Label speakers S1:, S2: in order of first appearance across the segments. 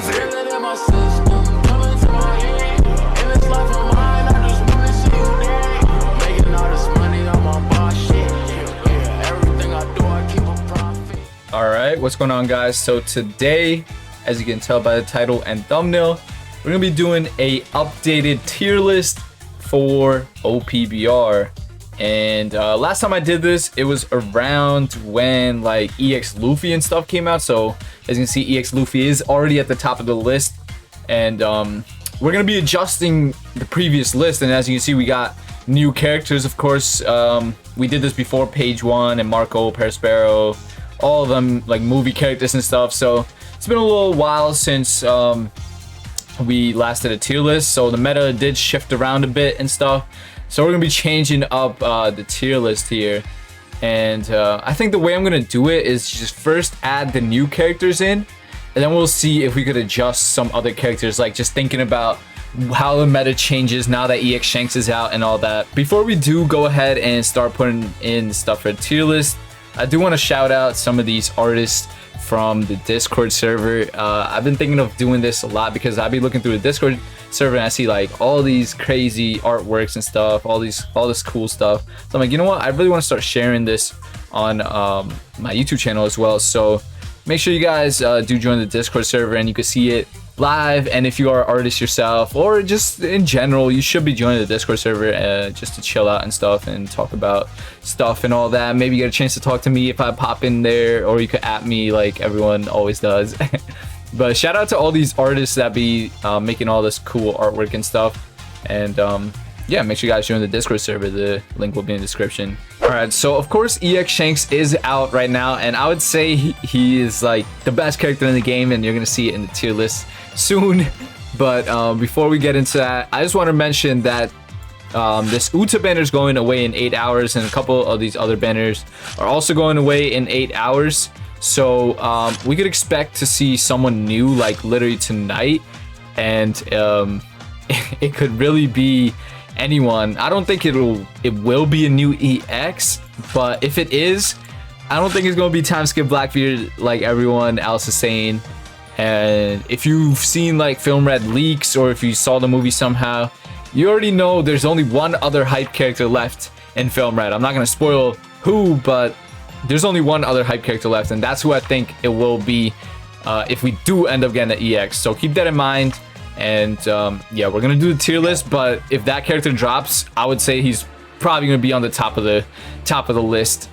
S1: was it.
S2: Alright, what's going on, guys? So today, as you can tell by the title and thumbnail, we're gonna be doing a updated tier list for OPBR. And last time I did this, it was around when like EX Luffy and stuff came out. So as you can see, EX Luffy is already at the top of the list, and we're gonna be adjusting the previous list. And as you can see, we got new characters, of course. We did this before, Page One and Marco, Perospero, all of them like movie characters and stuff. So it's been a little while since we last did a tier list, so the meta did shift around a bit and stuff. So we're gonna be changing up the tier list here, and I think the way I'm gonna do it is just first add the new characters in, and then we'll see if we could adjust some other characters, like just thinking about how the meta changes now that EX Shanks is out and all that. Before we do go ahead and start putting in stuff for the tier list, I do want to shout out some of these artists from the Discord server. I've been thinking of doing this a lot because I'll be looking through the Discord server and I see like all these crazy artworks and stuff, all this cool stuff. So I'm like, you know what? I really want to start sharing this on my YouTube channel as well. So make sure you guys do join the Discord server and you can see it live. And if you are an artist yourself or just in general, you should be joining the Discord server just to chill out and stuff and talk about stuff and all that. Maybe get a chance to talk to me if I pop in there, or you could at me like everyone always does. But shout out to all these artists that be making all this cool artwork and stuff. And yeah, make sure you guys join the Discord server. The link will be in the description. Alright, so of course EX Shanks is out right now, and I would say he is like the best character in the game, and you're gonna see it in the tier list soon. But before we get into that, I just want to mention that this Uta banner is going away in 8 hours, and a couple of these other banners are also going away in 8 hours. So we could expect to see someone new like literally tonight, and it could really be anyone. I don't think it will be a new EX, but if it is, I don't think it's gonna be time skip Blackbeard like everyone else is saying. And if you've seen like Film Red leaks, or if you saw the movie somehow, you already know there's only one other hype character left in Film Red. I'm not gonna spoil who, but there's only one other hype character left, and that's who I think it will be if we do end up getting an EX. So keep that in mind. And yeah, we're gonna do the tier list, but if that character drops, I would say he's probably gonna be on the top of the list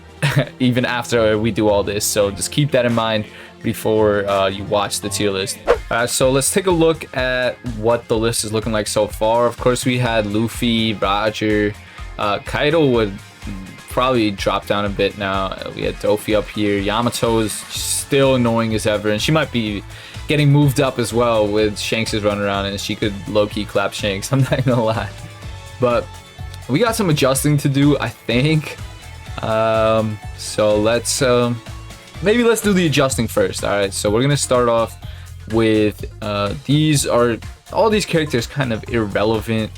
S2: even after we do all this. So just keep that in mind before you watch the tier list. Alright, so let's take a look at what the list is looking like so far. Of course, we had Luffy, Roger, Kaido would probably drop down a bit now. We had Dofi up here. Yamato is still annoying as ever, and she might be getting moved up as well with Shanks is running around, and she could low-key clap Shanks, I'm not gonna lie. But we got some adjusting to do, I think. So let's maybe let's do the adjusting first. All right, so we're gonna start off with all these characters kind of irrelevant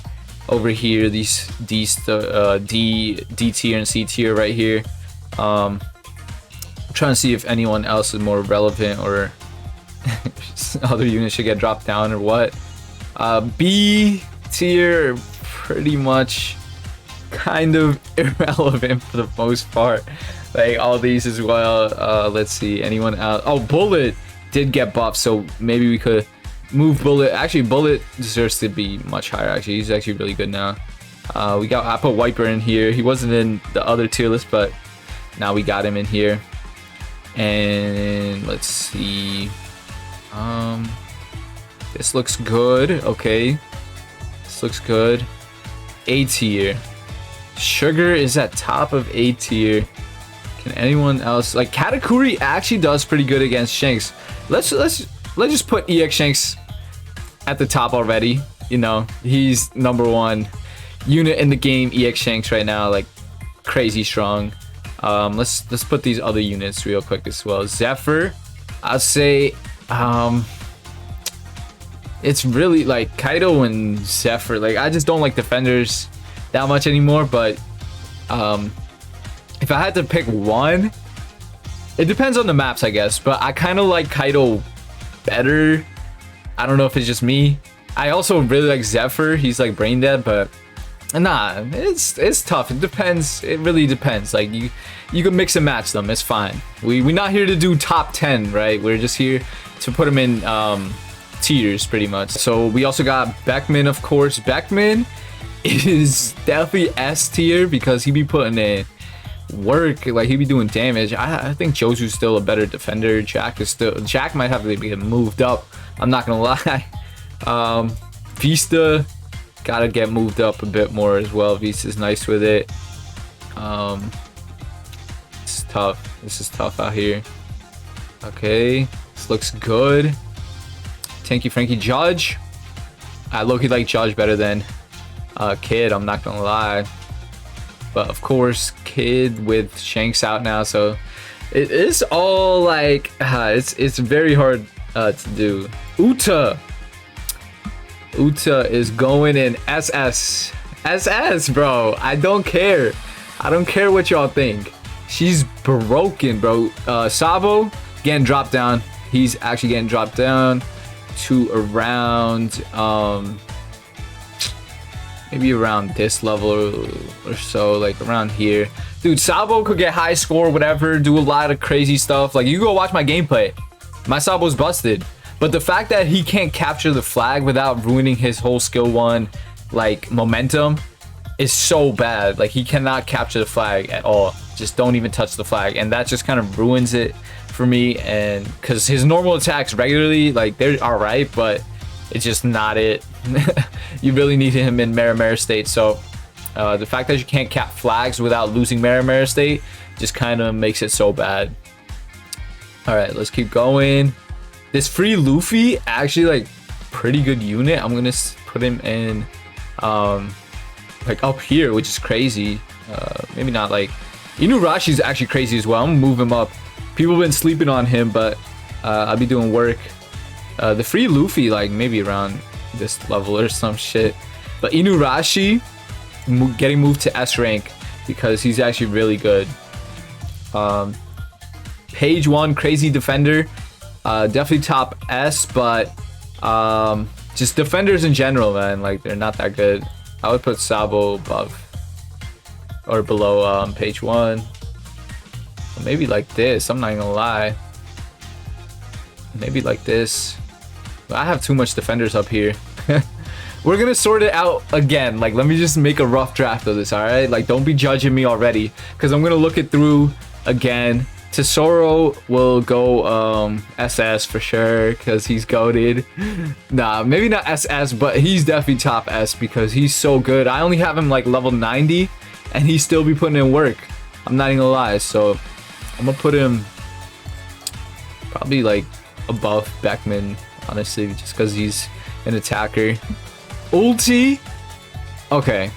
S2: over here. These D tier and C tier right here. I'm trying to see if anyone else is more relevant, or other units should get dropped down or what. B tier, pretty much kind of irrelevant for the most part. Like all these as well. Let's see, anyone else? Oh, Bullet did get buffed, so maybe we could move Bullet. Actually, Bullet deserves to be much higher. Actually, he's actually really good now. I put Wiper in here. He wasn't in the other tier list, but now we got him in here. And let's see. This looks good. Okay, this looks good. A tier. Sugar is at top of A tier. Can anyone else, like Katakuri actually does pretty good against Shanks. Let's just put EX Shanks at the top already. You know, he's #1 unit in the game. EX Shanks right now, like crazy strong. Let's put these other units real quick as well. Zephyr, I'd say it's really like Kaido and Zephyr. Like I just don't like defenders that much anymore, but if I had to pick one, it depends on the maps, I guess, but I kind of like Kaido better I don't know if it's just me. I also really like Zephyr. He's like brain dead, but nah, it's tough. It depends. It really depends. Like you can mix and match them. It's fine. We're not here to do top 10, right? We're just here to put them in tiers pretty much. So we also got Beckman, of course. Beckman is definitely S tier because he be putting in work, like he be doing damage. I think Josu's still a better defender. Jack might have to get moved up, I'm not gonna lie. Vista gotta get moved up a bit more as well. Vista's nice with it. It's tough. This is tough out here. Okay, this looks good. Tanky Frankie Judge. I low-key like Judge better than Kid, I'm not gonna lie. But of course, Kid with Shanks out now, so it is all like it's very hard to do. Uta is going in SS, bro. I don't care what y'all think. She's broken, bro. Sabo getting dropped down. He's actually getting dropped down to around maybe around this level or so, like around here. Dude, Sabo could get high score, whatever, do a lot of crazy stuff. Like, you go watch my gameplay. My Sabo's busted. But the fact that he can't capture the flag without ruining his whole skill 1, like, momentum is so bad. Like, he cannot capture the flag at all. Just don't even touch the flag. And that just kind of ruins it for me. And because his normal attacks regularly, like, they're all right, but it's just not it. You really need him in Marimar state. So the fact that you can't cap flags without losing Marimar state just kind of makes it so bad. All right, let's keep going. This free Luffy actually, like, pretty good unit. I'm gonna put him in like up here, which is crazy. Maybe not. Like, Inurashi's actually crazy as well. I'm gonna move him up. People have been sleeping on him, but I'll be doing work. The free Luffy, like, maybe around this level or some shit. But Inurashi getting moved to S rank because he's actually really good. Page 1, crazy defender. Definitely top S, but just defenders in general, man, like, they're not that good. I would put Sabo above or below page 1. Maybe like this. I'm not gonna lie. Maybe like this. I have too much defenders up here. We're gonna sort it out again. Like, let me just make a rough draft of this, all right? Like, don't be judging me already, because I'm gonna look it through again. Tesoro will go SS for sure because he's goated. Nah, maybe not SS, but he's definitely top S because he's so good. I only have him like level 90 and he still be putting in work. I'm not even gonna lie. So I'm gonna put him probably like above Beckman, honestly, just because he's an attacker. Ulti, okay,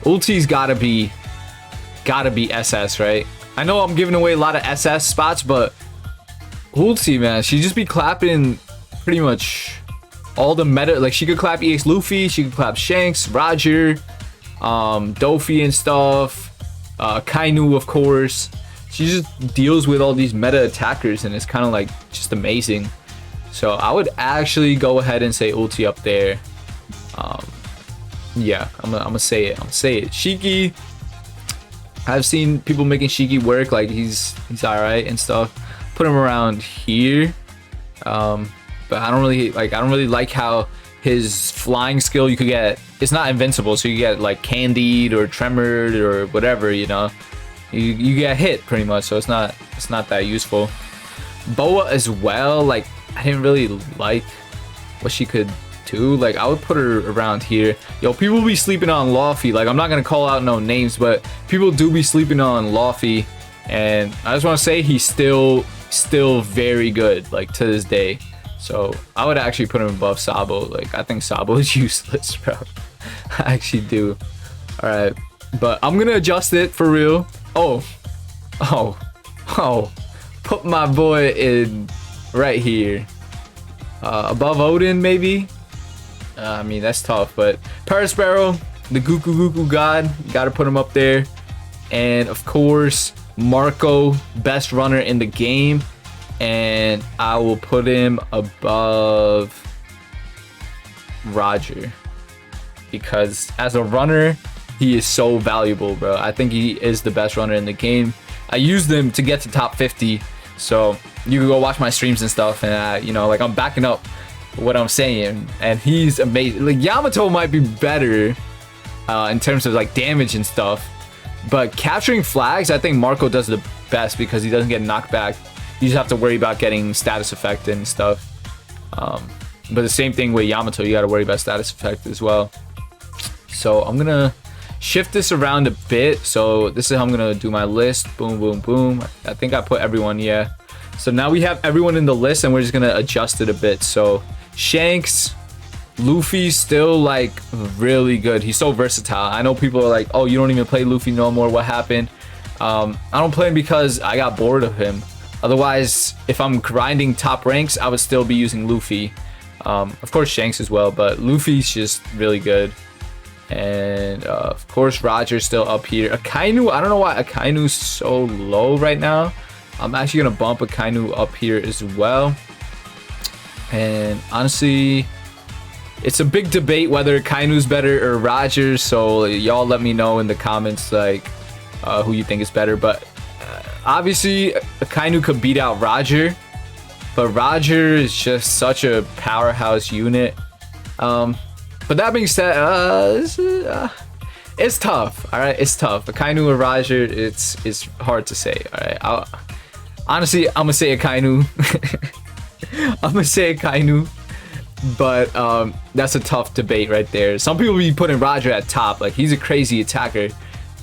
S2: Ulti's gotta be SS, right? I know I'm giving away a lot of SS spots, but Ulti, man, she just be clapping pretty much all the meta. Like, she could clap EX Luffy, she could clap Shanks, Roger, Dofi and stuff, Kainu, of course. She just deals with all these meta attackers, and it's kind of like just amazing. So I would actually go ahead and say Ulti up there. Yeah, I'm gonna say it. Shiki, I've seen people making Shiki work, like he's alright and stuff. Put him around here. But I don't really like how his flying skill, you could get, it's not invincible, so you get like candied or tremored or whatever, you know. You get hit pretty much, so it's not that useful. Boa as well, like, I didn't really like what she could do. Like, I would put her around here. Yo, people be sleeping on Luffy. Like, I'm not gonna call out no names, but people do be sleeping on Luffy, and I just want to say he's still very good, like, to this day. So I would actually put him above Sabo. Like, I think Sabo is useless, bro. I actually do. All right, but I'm gonna adjust it for real. Oh, put my boy in right here, above Odin, maybe. I mean, that's tough, but Parasparrow, the Goku god, you gotta put him up there. And of course, Marco, best runner in the game, and I will put him above Roger, because as a runner, he is so valuable, bro. I think he is the best runner in the game. I used him to get to top 50, so you can go watch my streams and stuff, and you know, like, I'm backing up what I'm saying, and he's amazing. Like, Yamato might be better in terms of like damage and stuff, but capturing flags, I think Marco does the best because he doesn't get knocked back. You just have to worry about getting status effect and stuff. But the same thing with Yamato, you got to worry about status effect as well. So I'm gonna shift this around a bit. So this is how I'm gonna do my list. Boom, boom, boom. I think I put everyone, yeah. So now we have everyone in the list, and we're just gonna adjust it a bit. So Shanks, Luffy's still like really good. He's so versatile. I know people are like, oh, you don't even play Luffy no more, what happened? I don't play him because I got bored of him. Otherwise, if I'm grinding top ranks, I would still be using Luffy. Of course Shanks as well, but Luffy's just really good. And of course Roger's still up here. Akainu, I don't know why Akainu's so low right now. I'm actually gonna bump Akainu up here as well. And honestly, it's a big debate whether Akainu's better or Roger, so y'all let me know in the comments like who you think is better. But obviously Akainu could beat out Roger, but Roger is just such a powerhouse unit. But that being said, it's tough. All right, it's tough. Akainu or Roger, it's hard to say. All right, honestly, I'm gonna say Akainu. I'm gonna say Akainu, but that's a tough debate right there. Some people be putting Roger at top, like he's a crazy attacker,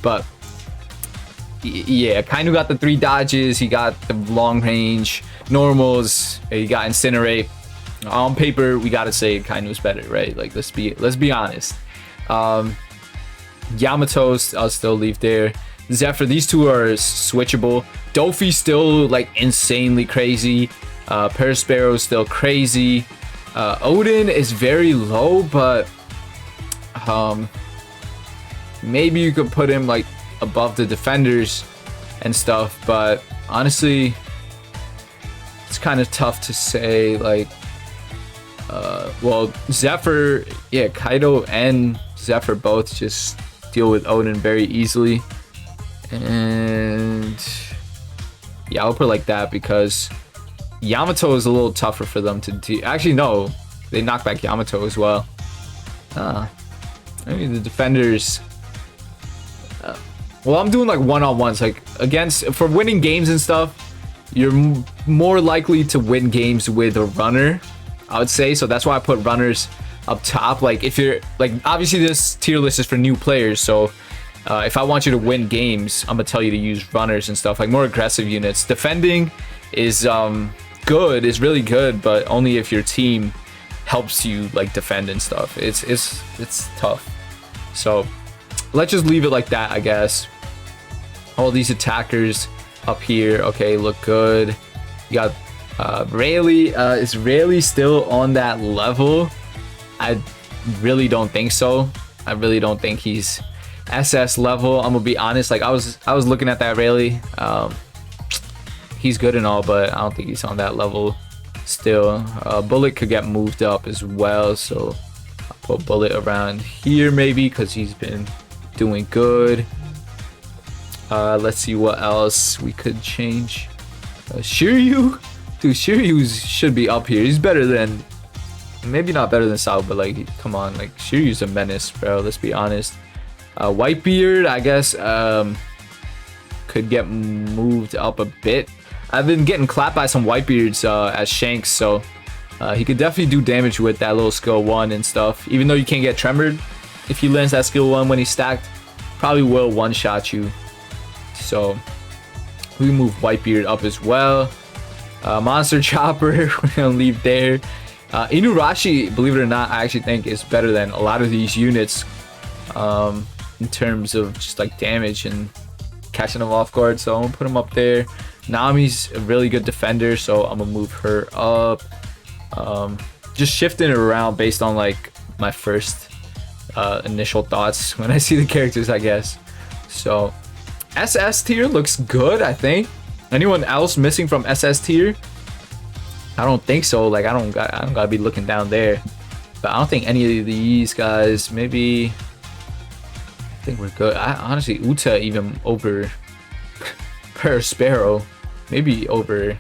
S2: but yeah, Akainu got the 3 dodges, he got the long range normals, he got incinerate. On paper, we gotta say Akainu's better, right? Like, let's be honest. Yamato's, I'll still leave there. Zephyr, these two are switchable. Dofi's still like insanely crazy. Perisparrow's still crazy. Odin is very low, but maybe you could put him like above the defenders and stuff, but honestly, it's kind of tough to say. Like, well, Zephyr, yeah, Kaido and Zephyr both just deal with Odin very easily, and yeah, I'll put it like that because Yamato is a little tougher for them to do. Actually, no, they knock back Yamato as well. I mean, the defenders. Well, I'm doing like one-on-ones, like against, for winning games and stuff. You're more likely to win games with a runner, I would say. So that's why I put runners up top. Like, if you're like, obviously this tier list is for new players, so if I want you to win games, I'm gonna tell you to use runners and stuff, like more aggressive units. Defending is good, is really good, but only if your team helps you like defend and stuff. It's tough. So let's just leave it like that, I guess. All these attackers up here, okay, look good. You got Rayleigh. Is Rayleigh still on that level? I really don't think so. I really don't think he's SS level. I'm gonna be honest. Like, I was looking at that Rayleigh. He's good and all, but I don't think he's on that level still. Bullet could get moved up as well, so I'll put Bullet around here maybe because he's been doing good. Let's see what else we could change. Shiryu, dude, Shiryu should be up here. He's better than, maybe not better than Sao, but like, come on, like Shiryu's a menace, bro. Let's be honest. Whitebeard, I guess, could get moved up a bit. I've been getting clapped by some Whitebeards as Shanks, so he could definitely do damage with that little skill 1 and stuff. Even though you can't get tremored, if he lands that skill 1 when he's stacked, probably will one-shot you. So we move Whitebeard up as well. Monster Chopper, we're gonna leave there. Inurashi, believe it or not, I actually think is better than a lot of these units in terms of just like damage and catching them off guard. So I'm gonna put him up there. Nami's a really good defender, so I'm gonna move her up. Just shifting it around based on like my first initial thoughts when I see the characters, I guess. So SS tier looks good, I think. Anyone else missing from SS tier? I don't think so. Like, I don't gotta be looking down there. But I don't think any of these guys, maybe, I think we're good. Honestly, Uta even over Per Sparrow, maybe over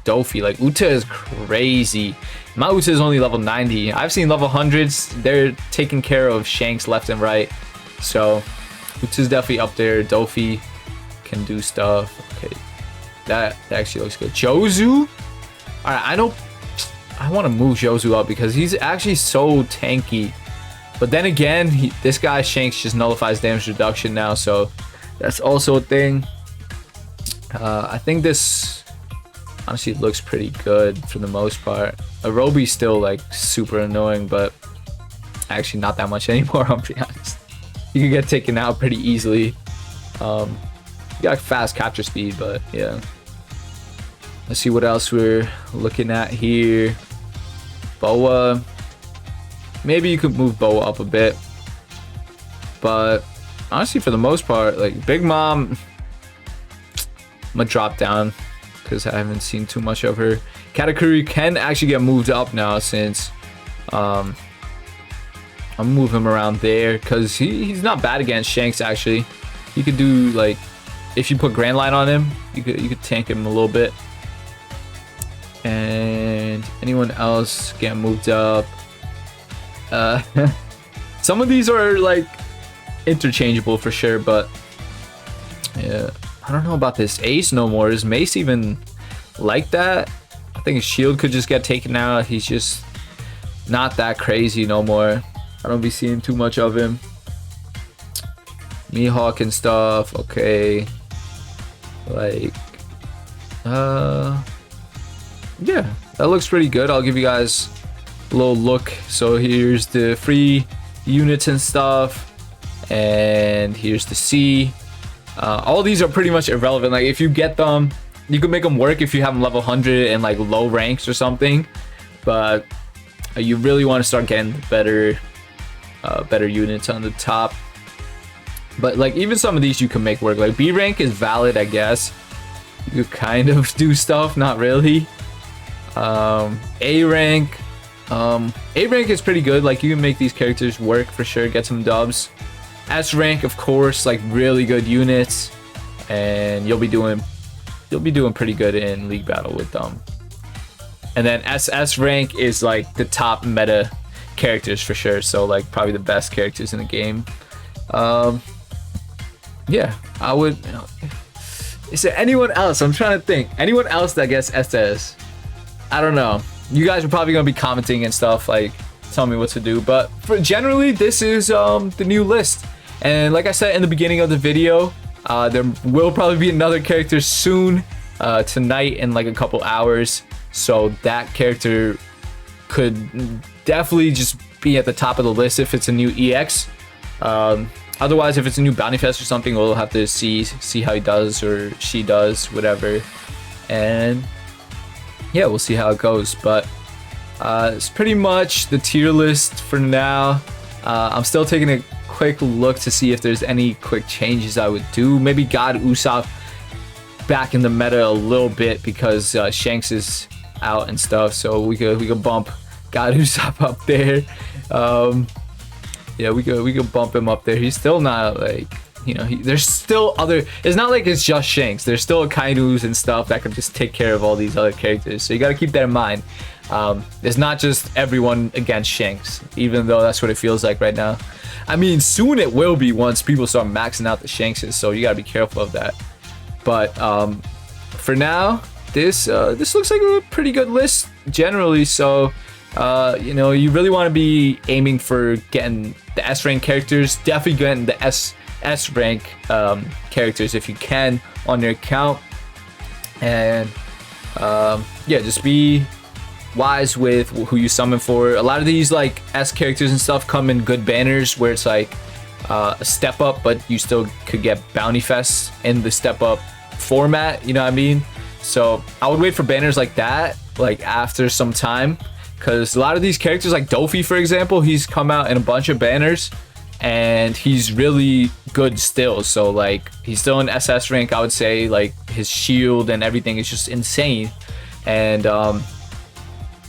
S2: Dofi. Like, Uta is crazy. My Uta is only level 90. I've seen level 100s. They're taking care of Shanks left and right. So, Uta's definitely up there. Dofi can do stuff. Okay, that actually looks good. Jozu? Alright, I know I want to move Jozu up because he's actually so tanky. But then again, this guy Shanks just nullifies damage reduction now, so that's also a thing. I think this honestly looks pretty good for the most part. Arobi's still like super annoying, but actually not that much anymore, I'll be honest. You can get taken out pretty easily. You got fast capture speed, but yeah. Let's see what else we're looking at here. Boa. Maybe you could move Boa up a bit. But honestly, for the most part, like Big Mom, I'm gonna drop down because I haven't seen too much of her. Katakuri can actually get moved up now since I'm gonna move him around there because he's not bad against Shanks actually. You could do like, if you put Grand Line on him, you could tank him a little bit. And anyone else get moved up? Some of these are like interchangeable for sure, but yeah, I don't know about this Ace no more. Is Mace even like that? I think his shield could just get taken out. He's just not that crazy no more. I don't be seeing too much of him. Mihawk and stuff, okay. Like, yeah, that looks pretty good. I'll give you guys a little look. So here's the free units and stuff, and here's the C. All these are pretty much irrelevant. Like, if you get them, you can make them work if you have them level 100 and like low ranks or something, but you really want to start getting better units on the top. But like, even some of these you can make work. Like B rank is valid, I guess. You kind of do stuff, not really. A rank is pretty good. Like, you can make these characters work for sure, get some dubs. S rank, of course, like really good units, and you'll be doing pretty good in league battle with them. And then SS rank is like the top meta characters for sure, so like probably the best characters in the game. Yeah, I would. Is there anyone else? I'm trying to think. Anyone else that gets SS? I don't know. You guys are probably gonna be commenting and stuff, like tell me what to do. But for generally, this is the new list. And like I said in the beginning of the video, there will probably be another character soon, tonight in like a couple hours. So that character could definitely just be at the top of the list if it's a new EX. Otherwise, if it's a new Bounty Fest or something, we'll have to see how he does or she does, whatever. And yeah, we'll see how it goes. But it's pretty much the tier list for now. I'm still taking a quick look to see if there's any quick changes I would do. Maybe God Usopp back in the meta a little bit because Shanks is out and stuff. So we could bump God Usopp up there. Yeah, we could bump him up there. He's still not like, you know, there's still other, it's not like it's just Shanks. There's still Kainus and stuff that can just take care of all these other characters. So you got to keep that in mind. It's not just everyone against Shanks, even though that's what it feels like right now. I mean, soon it will be once people start maxing out the Shankses, so you got to be careful of that. But for now, this looks like a pretty good list generally. So you know, you really want to be aiming for getting the S rank characters. Definitely getting the S rank characters if you can on your account. And yeah, just be wise with who you summon for. A lot of these like S characters and stuff come in good banners where it's like a step up, but you still could get Bounty Fest in the step up format, you know what I mean? So I would wait for banners like that, like after some time, because a lot of these characters, like Dofi for example, he's come out in a bunch of banners and he's really good still. So like, he's still in SS rank, I would say. Like, his shield and everything is just insane. And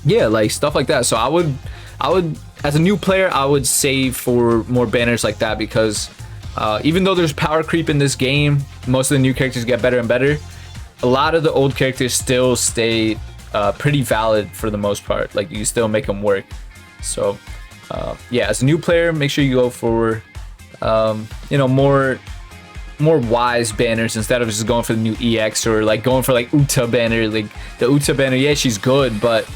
S2: yeah, like stuff like that. So I would as a new player, I would save for more banners like that, because even though there's power creep in this game, most of the new characters get better and better. A lot of the old characters still stay pretty valid for the most part. Like, you still make them work. So yeah, as a new player, make sure you go for you know, more wise banners instead of just going for the new EX, or like going for like Uta banner. Like the Uta banner, yeah, she's good, but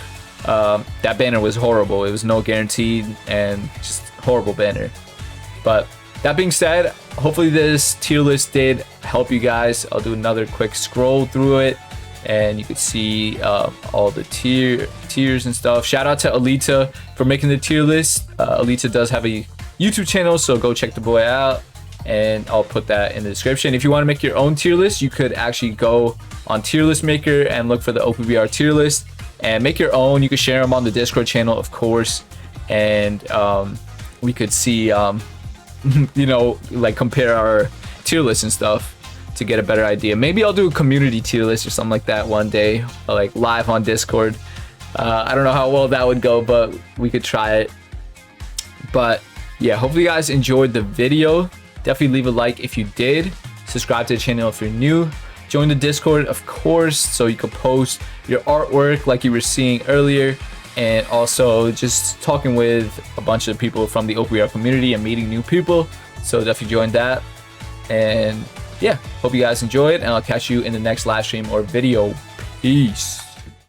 S2: that banner was horrible. It was no guaranteed and just horrible banner. But that being said, hopefully this tier list did help you guys. I'll do another quick scroll through it, and you can see all the tiers and stuff. Shout out to Alita for making the tier list. Alita does have a YouTube channel, so go check the boy out, and I'll put that in the description. If you want to make your own tier list, you could actually go on tier list maker and look for the OPBR tier list and make your own. You can share them on the Discord channel, of course, and we could see you know, like compare our tier lists and stuff to get a better idea. Maybe I'll do a community tier list or something like that one day, like live on Discord. I don't know how well that would go, but we could try it. But yeah, hopefully you guys enjoyed the video. Definitely leave a like if you did. Subscribe to the channel if you're new. Join the Discord, of course, so you can post your artwork like you were seeing earlier, and also just talking with a bunch of people from the OPBR community and meeting new people. So definitely join that. And yeah, hope you guys enjoyed, and I'll catch you in the next live stream or video. Peace.